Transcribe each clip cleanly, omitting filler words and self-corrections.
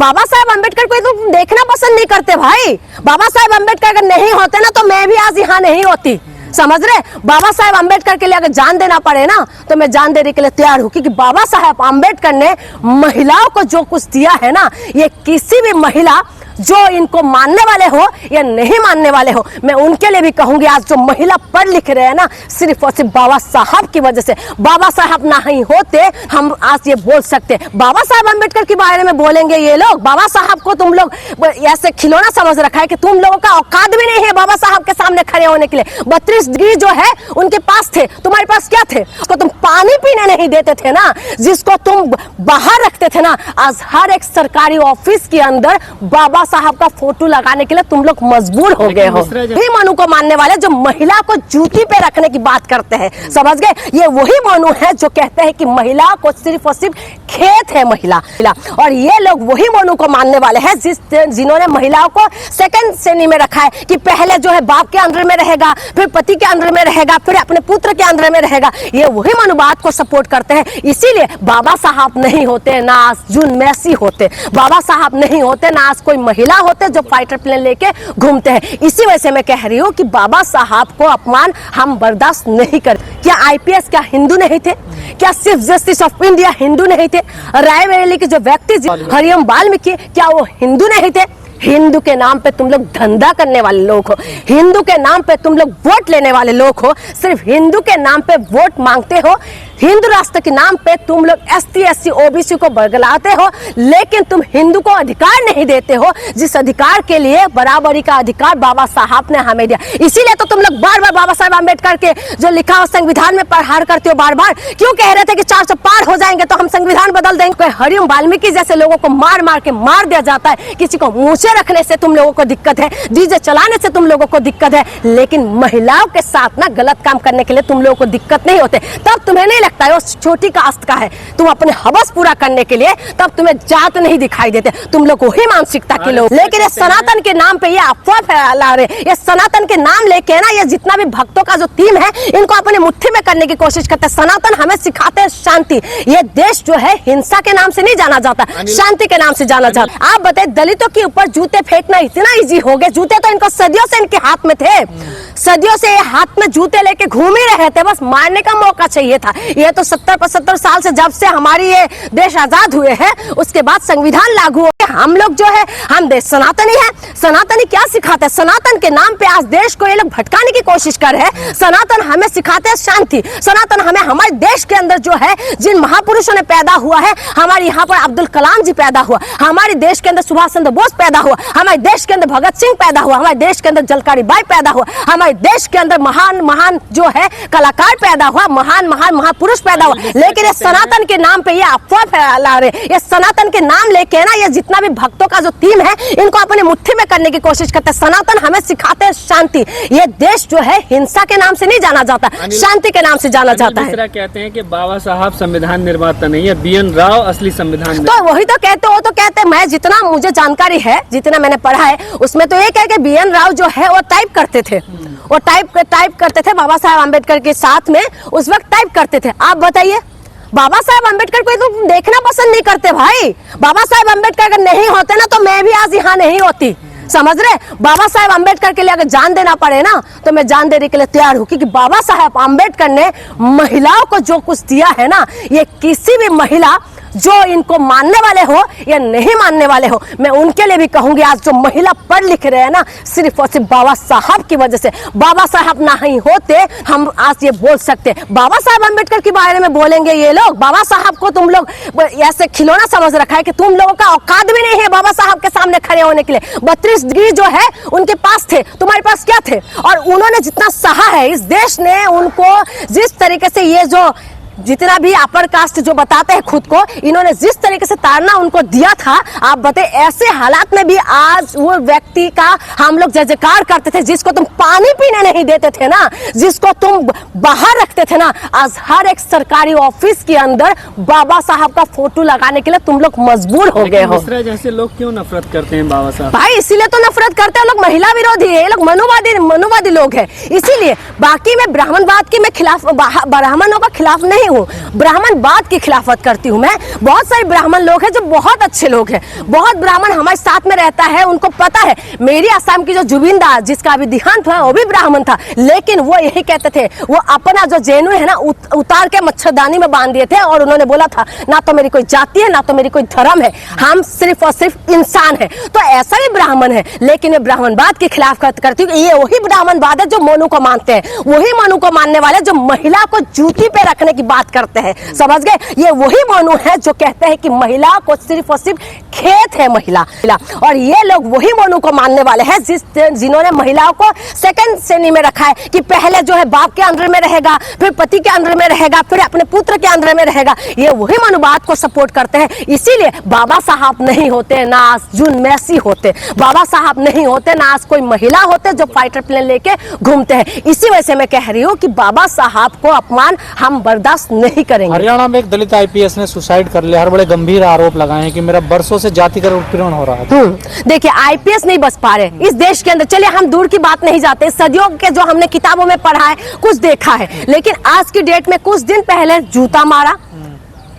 बाबा साहेब अम्बेडकर को तो देखना पसंद नहीं करते भाई। बाबा साहेब अम्बेडकर अगर नहीं होते ना तो मैं भी आज यहाँ नहीं होती, समझ रहे। बाबा साहेब अम्बेडकर के लिए अगर जान देना पड़े ना तो मैं जान देने के लिए तैयार हूँ, क्योंकि बाबा साहेब अम्बेडकर ने महिलाओं को जो कुछ दिया है ना, ये किसी भी महिला जो इनको मानने वाले हो या नहीं मानने वाले हो, मैं उनके लिए भी कहूंगी, आज जो महिला पढ़ लिख रहे हैं ना, सिर्फ और सिर्फ बाबा साहब की वजह से। बाबा साहब नहीं होते हम आज ये बोल सकते। बाबा साहब अम्बेडकर के बारे में बोलेंगे ये लोग, बाबा साहब को तुम लोग ऐसे खिलौना समझ रखा है कि तुम लोगों का औकात भी नहीं है बाबा साहब के सामने खड़े होने के लिए। 32 डिग्री जो है उनके पास थे, तुम्हारे पास क्या थे? उसको तुम पानी पीने नहीं देते थे ना, जिसको तुम बाहर रखते थे ना, आज हर एक सरकारी ऑफिस के अंदर बाबा साहब का फोटो लगाने के लिए तुम लोग मजबूर हो गए हो। वही मनु को मानने वाले जो महिला को जूती पे रखने की बात करते हैं, समझ गए? ये वही मनु है जो कहते हैं कि महिला को सिर्फ और सिर्फ खेत है महिला। और ये लोग वही मनु को मानने वाले हैं जिन्होंने महिलाओं को सेकंड श्रेणी में रखा है कि पहले जो है बाप के अंडर में रहेगा, फिर पति के अंडर में रहेगा, फिर अपने पुत्र के अंडर में रहेगा। ये वही मनुवाद को सपोर्ट करते हैं। इसीलिए बाबा साहब नहीं होते ना आज जून मैसी होते, बाबा साहब नहीं होते ना आज कोई महिला होते जो फाइटर प्लेन लेके घूमते हैं। इसी वजह से मैं कह रही हूँ कि बाबा साहब को अपमान हम बर्दाश्त नहीं कर। क्या आईपीएस क्या हिंदू नहीं थे? क्या chief justice of India Hindu नहीं थे? रायबरेली के जो व्यक्ति हरिओम वाल्मीकि क्या वो हिंदू नहीं थे? हिंदू के नाम पे तुम लोग धंधा करने वाले लोग हो, हिंदू के नाम पे तुम लोग वोट लेने वाले लोग हो, सिर्फ हिंदू के नाम पे वोट मांगते हो, हिंदू राष्ट्र के नाम पे तुम लोग एसटी एससी ओबीसी को बरगलाते हो, लेकिन तुम हिंदू को अधिकार नहीं देते हो, जिस अधिकार के लिए बराबरी का अधिकार बाबा साहब ने हमें दिया। इसीलिए तो तुम लोग बार बार बाबा साहब अम्बेडकर के जो लिखा हो संविधान में प्रहार करते हो। बार बार क्यों कह रहे थे कि 400 पार हो जाएंगे तो हम संविधान बदल देंगे? हरिओम वाल्मीकि जैसे लोगों को मार मार के मार दिया जाता है, किसी को मूछे रखने से तुम लोगों को दिक्कत है, डीजे चलाने से तुम लोगों को दिक्कत है, लेकिन महिलाओं के साथ ना गलत काम करने के लिए तुम लोगों को दिक्कत नहीं होते। तब तुम्हें नहीं लगता है छोटी कास्ट का है, तुम अपने हवस पूरा करने के लिए, तब तुम्हें जात नहीं दिखाई देते, तुम लोग वही मानसिकता के लोग। लेकिन ये सनातन के नाम पे ये अफवाह फैला रहे, ये सनातन के नाम लेके ना ये जितना भी भक्तों का जो टीम है इनको अपने मुट्ठी में करने की कोशिश करते हैं। सनातन हमें सिखाते हैं शांति। ये देश जो है हिंसा के नाम से नहीं जाना जाता, शांति के नाम से जाना जाता। आप बताइए दलितों के ऊपर जूते फेंकना इतना इजी हो गया? जूते तो इनको सदियों से इनके हाथ में थे, सदियों से हाथ में जूते लेके घूम ही रहे थे, बस मारने का मौका चाहिए था। ये तो 70-75 साल से जब से हमारी ये देश आजाद हुए हैं उसके बाद संविधान लागू हो गया। हम लोग जो है हम देश सनातनी है। सनातनी क्या सिखाते हैं? सनातन के नाम पे आज देश को ये लोग भटकाने की कोशिश कर रहे हैं। सनातन हमें सिखाते हैं शांति। सनातन हमें हमारे देश के अंदर जो है जिन महापुरुषों ने पैदा हुआ है, हमारे यहाँ पर अब्दुल कलाम जी पैदा हुआ, हमारे देश के अंदर सुभाष चंद्र बोस पैदा हुआ, हमारे देश के अंदर भगत सिंह पैदा हुआ, हमारे देश के अंदर जलकारी बाई पैदा हुआ, हमारे देश के अंदर महान महान जो है कलाकार पैदा हुआ, महान महान महापुरुष पैदा हुआ। लेकिन ये सनातन के नाम पे ये अफवाह फैला रहे, ये सनातन के नाम लेके ना ये जितना भी भक्तों का जो टीम है इनको अपने मुट्ठी में करने की कोशिश करते हैं। सनातन हमें सिखाते हैं शांति। ये देश जो है हिंसा के नाम से नहीं जाना जाता, शांति के नाम से जाना जाता है। कहते हैं कि बाबा साहब संविधान निर्माता नहीं है, बीएन राव असली संविधान। तो वही तो कहते हो, तो कहते हैं, मैं जितना मुझे जानकारी है, जितना मैंने पढ़ा है, उसमें तो एक है कि बीएन राव जो है वो टाइप करते थे, वो टाइप करते थे बाबा साहब अम्बेडकर के साथ में, उस वक्त टाइप करते थे। आप बताइए बाबा साहब अम्बेडकर को तो देखना पसंद नहीं करते भाई। बाबा साहब अम्बेडकर अगर नहीं होते ना तो मैं भी आज यहाँ नहीं होती, समझ रहे। बाबा साहब अम्बेडकर के लिए अगर जान देना पड़े ना तो मैं जान देने के लिए तैयार हूँ, क्योंकि बाबा साहब अम्बेडकर ने महिलाओं को जो कुछ दिया है ना, ये किसी भी महिला जो इनको मानने वाले हो या नहीं मानने वाले हो, मैं उनके लिए भी कहूंगी, आज जो महिला पढ़ लिख रहे हैं ना, सिर्फ और सिर्फ बाबा साहब की वजह से। बाबा साहब नहीं होते हम आज ये बोल सकते। बाबा साहब अम्बेडकर के बारे में बोलेंगे ये लोग, बाबा साहब को तुम लोग ऐसे खिलौना समझ रखा है कि तुम लोगों का औकात भी नहीं है बाबा साहब के सामने खड़े होने के लिए। 32 डिग्री जो है उनके पास थे, तुम्हारे पास क्या थे? और उन्होंने जितना सहा है, इस देश ने उनको जिस तरीके से ये जो जितना भी अपर कास्ट जो बताते हैं खुद को, इन्होंने जिस तरीके से ताड़ना उनको दिया था, आप बताए ऐसे हालात में भी आज वो व्यक्ति का हम लोग जय जयकार करते थे, जिसको तुम पानी पीने नहीं देते थे ना, जिसको तुम बाहर रखते थे ना, आज हर एक सरकारी ऑफिस के अंदर बाबा साहब का फोटो लगाने के लिए तुम लोग मजबूर हो गए हो। जैसे लोग क्यों नफरत करते हैं बाबा साहब? भाई इसीलिए तो नफरत करते हैं लोग, महिला विरोधी है, ये लोग मनुवादी लोग हैं, इसीलिए। बाकी मैं ब्राह्मणवाद की मैं खिलाफ, ब्राह्मणों का खिलाफ नहीं नहीं हूँ, ब्राह्मणवाद की खिलाफत करती हूँ मैं। बहुत सारे ब्राह्मण लोग हैं जो बहुत अच्छे लोग हैं, बहुत ब्राह्मण हमारे साथ में रहता है, उनको पता है। मेरी आसाम की जो जुबिन दास जिसका अभी देहांत हुआ वो भी ब्राह्मण था, लेकिन वो यही कहते थे, वो अपना जो जेनु है ना उतार के मच्छरदानी में बांध दिए थे और उन्होंने बोला था ना तो मेरी कोई जाति है ना तो मेरी कोई धर्म है, हम सिर्फ और सिर्फ इंसान है। तो ऐसा भी ब्राह्मण है, लेकिन ये ब्राह्मणवाद के खिलाफ करती हूँ। ये वही ब्राह्मणवाद है जो मोनू को मानते हैं, वही मोनू को मानने वाले जो महिला को जूती पे रखने की बात करते हैं, समझ गए। ये वही मोनू है जो कहते हैं कि महिला को सिर्फ और सिर्फ खेत है महिला, और ये लोग वही मोनू को मानने वाले हैं जिन्होंने महिलाओं को सेकंड श्रेणी में रखा है कि पहले जो है बाप के अंडर में रहेगा, फिर पति के अंडर में रहेगा, फिर अपने पुत्र के अंडर में रहेगा। ये वही मनुवाद को सपोर्ट करते हैं। इसीलिए बाबा साहब नहीं होते ना जून मैसी होते, बाबा साहब नहीं होते ना कोई महिला होते जो फाइटर प्लेन लेके घूमते हैं। इसी वजह से मैं कह रही हूँ कि बाबा साहब को अपमान हम बर्दाश्त नहीं करेंगे। हरियाणा में एक दलित आईपीएस ने सुसाइड कर लिया, हर बड़े गंभीर आरोप लगाए हैं कि मेरा बरसों से जातिगत उत्पीड़न हो रहा है। देखिए आईपीएस नहीं बच पा रहे इस देश के अंदर। चलिए हम दूर की बात नहीं जाते, सदियों के जो हमने किताबों में पढ़ा है, कुछ देखा है, लेकिन आज की डेट में कुछ दिन पहले जूता मारा,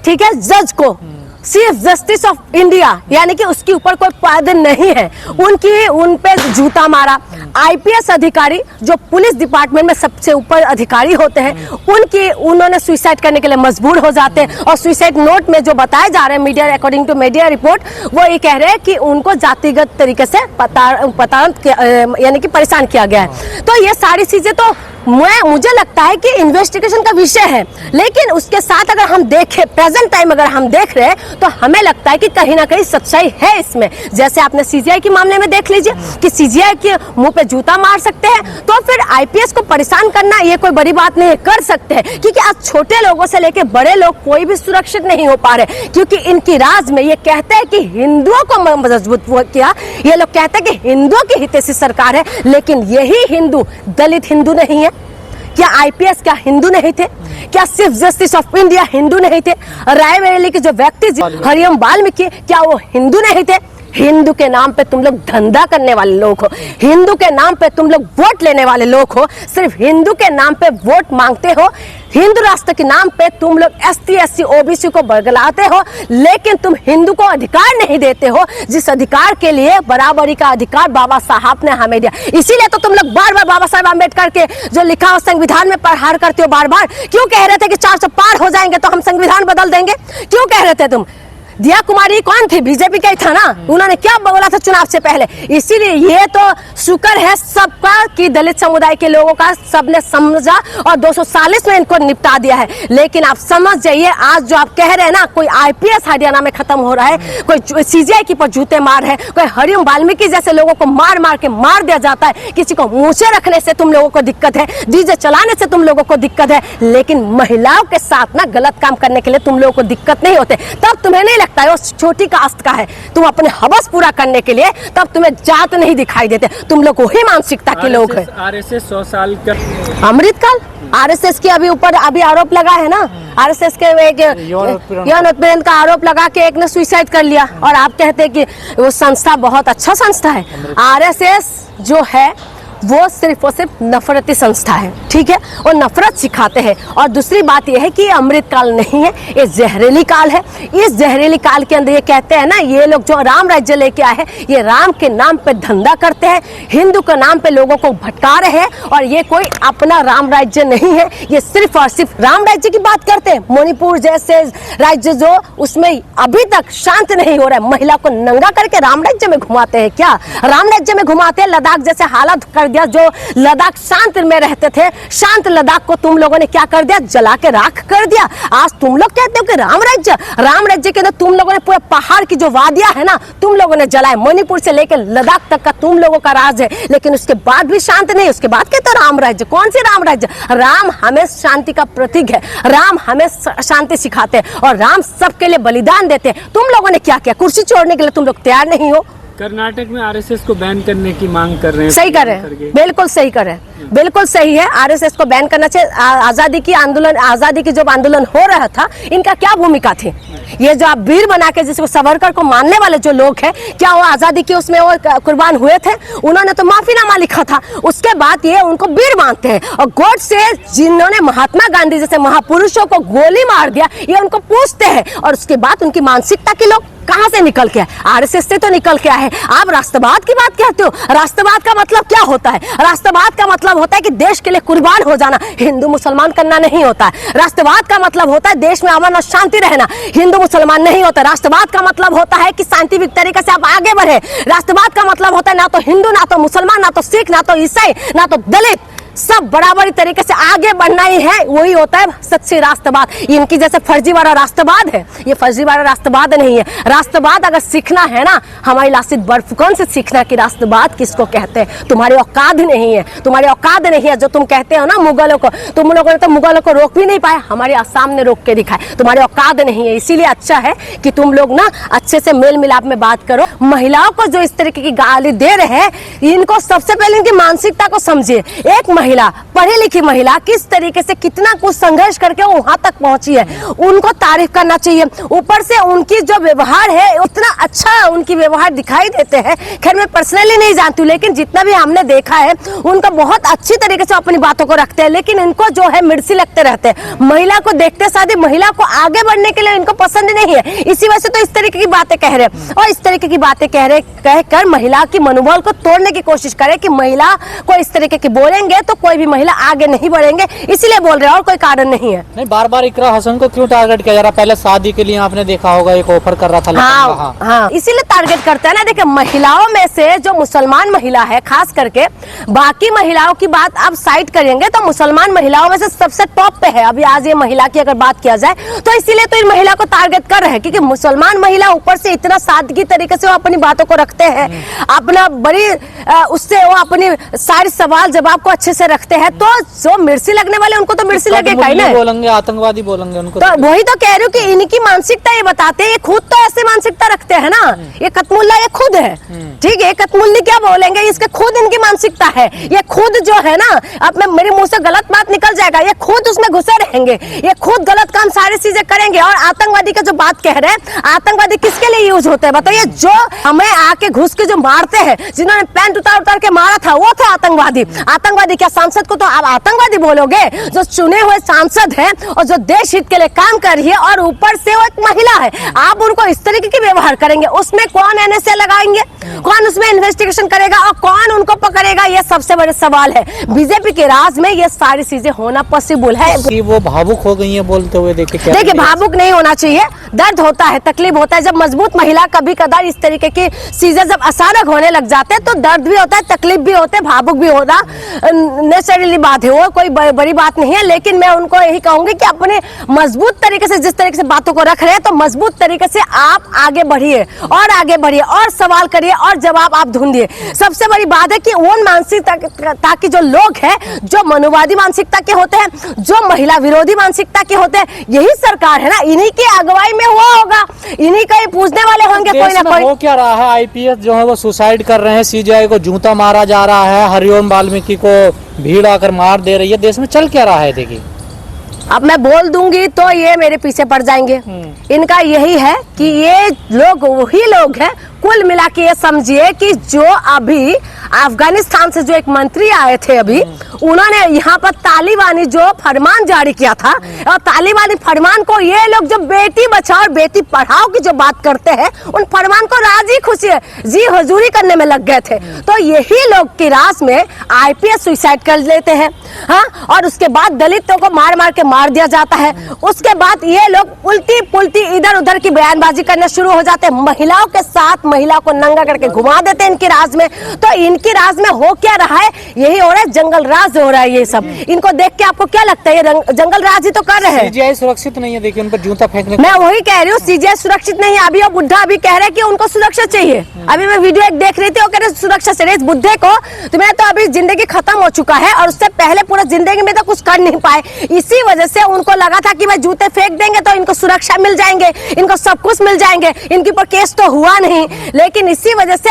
ठीक है, जज को, चीफ जस्टिस ऑफ इंडिया, यानी कि उसके ऊपर कोई पद नहीं है, उन पे जूता मारा। आईपीएस अधिकारी जो पुलिस डिपार्टमेंट में सबसे ऊपर अधिकारी होते हैं, उन्होंने सुसाइड करने के लिए मजबूर हो जाते हैं। और सुसाइड नोट में जो बताए जा रहे हैं media, according to media report, वो ये कह रहे हैं कि उनको जातिगत तरीके से यानी कि परेशान किया गया है। तो ये सारी चीजें तो मुझे लगता है कि इन्वेस्टिगेशन का विषय है, लेकिन उसके साथ अगर हम देखें प्रेजेंट टाइम अगर हम देख रहे हैं तो हमें लगता है कि कहीं ना कहीं सच्चाई है इसमें। जैसे आपने सीजीआई के मामले में देख लीजिए कि सीजीआई के मुंह पे जूता मार सकते हैं, तो फिर आईपीएस को परेशान करना ये कोई बड़ी बात नहीं है, कर सकते हैं। क्योंकि आज छोटे लोगों से लेकर बड़े लोग कोई भी सुरक्षित नहीं हो पा रहे, क्योंकि इनकी राज में ये कहते हैं कि हिंदुओं को मजबूत किया, ये लोग कहते हैं कि हिंदुओं की हितैषी सरकार है, लेकिन यही हिंदू दलित हिंदू नहीं है। क्या आईपीएस क्या हिंदू नहीं थे? क्या chief justice of India Hindu नहीं थे? रायबरेली के जो व्यक्ति हरिओम वाल्मीकि क्या वो हिंदू नहीं थे? हिंदू के नाम पे तुम लोग धंधा करने वाले लोग हो, हिंदू के नाम पे तुम लोग वोट लेने वाले लोग हो, सिर्फ हिंदू के नाम पे वोट मांगते हो, हिंदू राष्ट्र के नाम पे तुम लोग एसटी एससी ओबीसी को बरगलाते हो, लेकिन तुम हिंदू को अधिकार नहीं देते हो, जिस अधिकार के लिए बराबरी का अधिकार बाबा साहब ने हमें दिया। इसीलिए तो तुम लोग बार बार बाबा साहब अम्बेडकर के जो लिखा हो संविधान में प्रहार करते हो। बार बार क्यों कह रहे थे कि 400 पार हो जाएंगे तो हम संविधान बदल देंगे? क्यों कह रहे थे तुम? दिया कुमारी कौन थी? बीजेपी का ही था ना, उन्होंने क्या बोला था चुनाव से पहले। इसीलिए ये तो शुक्र है सबका कि दलित समुदाय के लोगों का सबने समझा और 240 में इनको निपटा दिया है। लेकिन आप समझ जाइए, आज जो आप कह रहे हैं ना, कोई आईपीएस हरियाणा में खत्म हो रहा है, कोई सीजीआई के पर जूते मार है, कोई हरिओम वाल्मीकि जैसे लोगों को मार मार के मार दिया जाता है, किसी को मूछे रखने से तुम लोगों को दिक्कत है, डीजे चलाने से तुम लोगों को दिक्कत है, लेकिन महिलाओं के साथ ना गलत काम करने के लिए तुम लोगों को दिक्कत नहीं होते। तब तुम्हें नहीं लगता है वो छोटी कास्ट का है, तुम अपने हवस पूरा करने के लिए, तब तुम्हें जात नहीं दिखाई देते। तुम लोग वही मानसिकता के लोग हैं। आरएसएस 100 साल का अमृतकाल आरएसएस के ऊपर अभी आरोप लगा है ना, आरएसएस के एक यौन उत्पीड़न का आरोप लगा के एक ने सुसाइड कर लिया, और आप कहते हैं कि वो संस्था बहुत अच्छा संस्था है। आरएसएस जो है वो सिर्फ और सिर्फ नफरती संस्था है, ठीक है, और नफरत सिखाते हैं। और दूसरी बात यह है कि अमृत काल नहीं है, ये जहरीली काल है। इस जहरीली काल के अंदर ये कहते हैं ना, ये लोग जो राम राज्य लेके आए हैं, ये राम के नाम पे धंधा करते हैं, हिंदू के नाम पे लोगों को भटका रहे हैं, और ये कोई अपना राम राज्य नहीं है, ये सिर्फ और सिर्फ राम राज्य की बात करते हैं। मणिपुर जैसे राज्य जो, उसमें अभी तक शांत नहीं हो रहा है, महिला को नंगा करके राम राज्य में घुमाते हैं। क्या राम राज्य में घुमाते हैं? लद्दाख जैसे हालत कर दिया, जो लद्दाख शांत में रहते थे, शांत लद्दाख को तुम लोगों ने क्या कर दिया? जला के राख कर दिया। आज तुम लोग कहते हो कि राम राज्य के अंदर तुम लोगों ने पूरे पहाड़ की जो वादियां है ना, तुम लोगों ने जलाए। मणिपुर से लेकर लद्दाख तक का तुम लोगों का राज है, लेकिन उसके बाद भी शांत नहीं। उसके बाद कहते हो राम राज्य। कौन सी राम राज्य? राम हमें शांति का प्रतीक है, राम हमें शांति सिखाते हैं, और राम सबके लिए बलिदान देते हैं। तुम लोगों ने क्या किया? कुर्सी छोड़ने के लिए तुम लोग तैयार नहीं हो। कर्नाटक में आरएसएस को बैन करने की मांग कर रहे हैं। सही कर रहे हैं, बिल्कुल सही कर रहे हैं, बिल्कुल सही है। आरएसएस को बैन करना चाहिए। आजादी की जब आंदोलन हो रहा था, इनका क्या भूमिका थी? ये जो आप वीर बना के जिसको सावरकर को मानने वाले जो लोग हैं, क्या वो आजादी की उसमें वो कुर्बान हुए थे? उन्होंने तो माफीनामा लिखा था, उसके बाद ये उनको वीर मानते हैं। और गोड से जिन्होंने महात्मा गांधी जैसे महापुरुषों को गोली मार दिया, ये उनको पूछते हैं। और उसके बाद उनकी मानसिकता के लोग कहां से निकल के आए? आरएसएस से तो निकल के आए। आप राष्ट्रवाद की बात कहते हो, राष्ट्रवाद का मतलब क्या होता है? राष्ट्रवाद का मतलब होता है कि देश के लिए कुर्बान हो जाना। हिंदू मुसलमान करना नहीं होता है। राष्ट्रवाद का मतलब होता है देश में अमन और शांति रहना। हिंदू मुसलमान नहीं होता। राष्ट्रवाद का मतलब होता है कि साइंटिफिक तरीके से आप आगे बढ़े। राष्ट्रवाद का मतलब होता है ना तो हिंदू, ना तो मुसलमान, ना तो सिख, ना तो ईसाई, ना तो दलित, सब बराबरी तरीके से आगे बढ़ना ही है। वही होता है सच्ची राष्ट्रवाद। इनकी जैसे फर्जीवाड़ा राष्ट्रवाद है, ये फर्जीवाड़ा राष्ट्रवाद नहीं है। राष्ट्रवाद अगर सीखना है ना, हमारी लासित बर्फकन से सीखना कि राष्ट्रवाद किसको कहते हैं। तुम्हारी औकात नहीं है, तुम्हारी औकात नहीं है। जो तुम कहते हो ना मुगलों को, तुम लोगों ने तो मुगलों को रोक भी नहीं पाए, हमारे आसाम ने रोक के दिखाए। तुम्हारी औकात नहीं है। इसीलिए अच्छा है कि तुम लोग ना अच्छे से मेल मिलाप में बात करो। महिलाओं को जो इस तरीके की गाली दे रहे हैं, इनको सबसे पहले इनकी मानसिकता को समझिए। एक महिला, पढ़ी लिखी महिला किस तरीके से कितना कुछ संघर्ष करके वहां तक पहुंची है, उनको तारीफ करना चाहिए। ऊपर से उनकी जो व्यवहार है उतना अच्छा उनकी व्यवहार दिखाई देते हैं। खैर मैं पर्सनली नहीं जानती हूँ, लेकिन जितना भी हमने देखा है उनका बहुत अच्छी तरीके से अपनी बातों को रखते हैं। लेकिन इनको जो है मिर्ची लगते रहते हैं। महिला को देखते साथ महिला को आगे बढ़ने के लिए इनको पसंद नहीं है। इसी वजह से तो इस तरीके की बातें कह रहे हैं। और इस तरीके की बातें कहकर महिला की मनोबल को तोड़ने की कोशिश करे कि महिला को इस तरीके की बोलेंगे तो कोई भी महिला आगे नहीं बढ़ेंगे, इसीलिए बोल रहे हैं, और कोई कारण नहीं है। नहीं, बार बार इकरा हसन को क्यों टारगेट किया जा रहा? पहले शादी के लिए आपने देखा होगा एक ऑफर कर रहा था। हाँ, इसीलिए टारगेट करता है ना। देखिए, महिलाओं में से जो मुसलमान महिला है, खास करके बाकी महिलाओं की बात आप साइड करेंगे तो मुसलमान महिलाओं में से सबसे टॉप पे है। अभी आज ये महिला की अगर बात किया जाए तो इसीलिए तो इन महिला को टारगेट कर रहे हैं, क्योंकि मुसलमान महिला ऊपर से इतना सादगी तरीके से वो अपनी बातों को रखते हैं, अपना बड़ी उससे वो अपनी सारी सवाल जवाब को अच्छे से रखते हैं। तो जो मिर्ची लगने वाले उनको तो मिर्ची लगेगा ही ना। बोलेंगे आतंकवादी बोलेंगे उनको। तो वही तो कह रही हूँ कि इनकी मानसिकता ये बताते हैं। ये खुद तो ऐसे मानसिकता रखते हैं ना। ये कतमुल्ला ये खुद है, ठीक है। कतमुल्ली क्या बोलेंगे, इसके खुद इनकी मानसिकता है। ये खुद जो है ना, अब मैं मेरे मुंह से गलत बात निकल जाएगा, ये खुद उसमें घुसे रहेंगे, ये खुद गलत काम सारी चीजें करेंगे। और आतंकवादी का जो बात कह रहे हैं, आतंकवादी किसके लिए यूज होते हैं बताइए? जो हमें आके घुस के जो मारते हैं, जिन्होंने पैंट उतार के मारा था, वो थे आतंकवादी। आतंकवादी क्या सांसद को तो आप आतंकवादी बोलोगे? जो चुने हुए सांसद हैं और जो देश हित के लिए काम कर रही है, और ऊपर से वो एक महिला है, आप उनको इस तरीके की व्यवहार करेंगे, उसमें कौन एनएसए लगाएंगे, कौन उसमें इन्वेस्टिगेशन करेगा और कौन उनको पकड़ेगा? ये सबसे बड़े सवाल है। बीजेपी के राज में ये सारी चीजें होना पॉसिबल है। कि वो भावुक हो गई है बोलते हुए, देखिए भावुक नहीं होना चाहिए। दर्द होता है, तकलीफ होता है। जब मजबूत महिला कभी कदार इस तरीके की चीजें जब अचानक होने लग जाते हैं तो दर्द भी होता है, तकलीफ भी होते है, भावुक भी होना नेचुरली बात है, वो कोई बड़ी बात नहीं है। लेकिन मैं उनको यही कहूंगी कि अपने मजबूत तरीके से जिस तरीके से बातों को रख रहे हैं, तो मजबूत तरीके से आप आगे बढ़िए और आगे बढ़िए और सवाल करिए और जवाब आप ढूंढिए। सबसे बड़ी बात है कि उन मानसिकता के जो लोग हैं, जो मनुवादी मानसिकता के होते हैं, जो महिला विरोधी मानसिकता के होते हैं, यही सरकार है ना, इन्हीं की अगुवाई में हुआ होगा, इन्हीं का ही पूछने वाले होंगे कोई ना कोई। हो क्या रहा है? आईपीएस जो है वो सुसाइड कर रहे हैं, सीजीआई को जूता मारा जा रहा है, हरिओम वाल्मीकि को भीड़ आकर मार दे रही है। देश में चल क्या रहा है? देखिए, अब मैं बोल दूंगी तो ये मेरे पीछे पड़ जाएंगे। इनका यही है कि ये लोग वही लोग हैं। कुल मिला के ये समझिए कि जो अभी अफगानिस्तान से जो एक मंत्री आए थे, अभी उन्होंने यहाँ पर तालिबानी जो फरमान जारी किया था, और तालिबानी फरमान को ये लोग जो बेटी बचाओ और बेटी पढ़ाओ की जो बात करते हैं, उन फरमान को राजी खुशी जी हुजूरी करने में लग गए थे। तो यही लोग की राज में आईपीएस सुसाइड कर लेते हैं, हाँ, और उसके बाद दलितों को मार मार के मार दिया जाता है। उसके बाद ये लोग उल्टी पुल्टी इधर उधर की बयानबाजी करना शुरू हो जाते हैं, महिलाओं के साथ महिला को नंगा करके घुमा देते हैं इनकी राज में। तो इनकी राज में हो क्या रहा है? यही हो रहा है, जंगल राज हो रहा है। ये सब इनको देख के आपको क्या लगता है? ये जंगल राज ही तो कर रहे हैं। सीजीआई सुरक्षित नहीं है, देखिए उन पर जूता फेंकने। मैं वही कह रही हूँ, सीजीआई सुरक्षित नहीं है। अभी वो बुढ़ा अभी कह रहे हैं कि उनको सुरक्षा चाहिए। अभी मैं वीडियो एक देख रही थी, वो कह रहे सुरक्षा चाहिए इस बुढ़े को। तुम्हें तो अभी जिंदगी खत्म हो चुका है, और उससे पहले पूरा जिंदगी में तो कुछ कर नहीं पाए। इसी वजह से उनको लगा था कि भाई जूते फेंक देंगे तो इनको सुरक्षा मिल जाएंगे, इनको सब कुछ मिल जाएंगे, इनके ऊपर केस तो हुआ नहीं। लेकिन इसी वजह से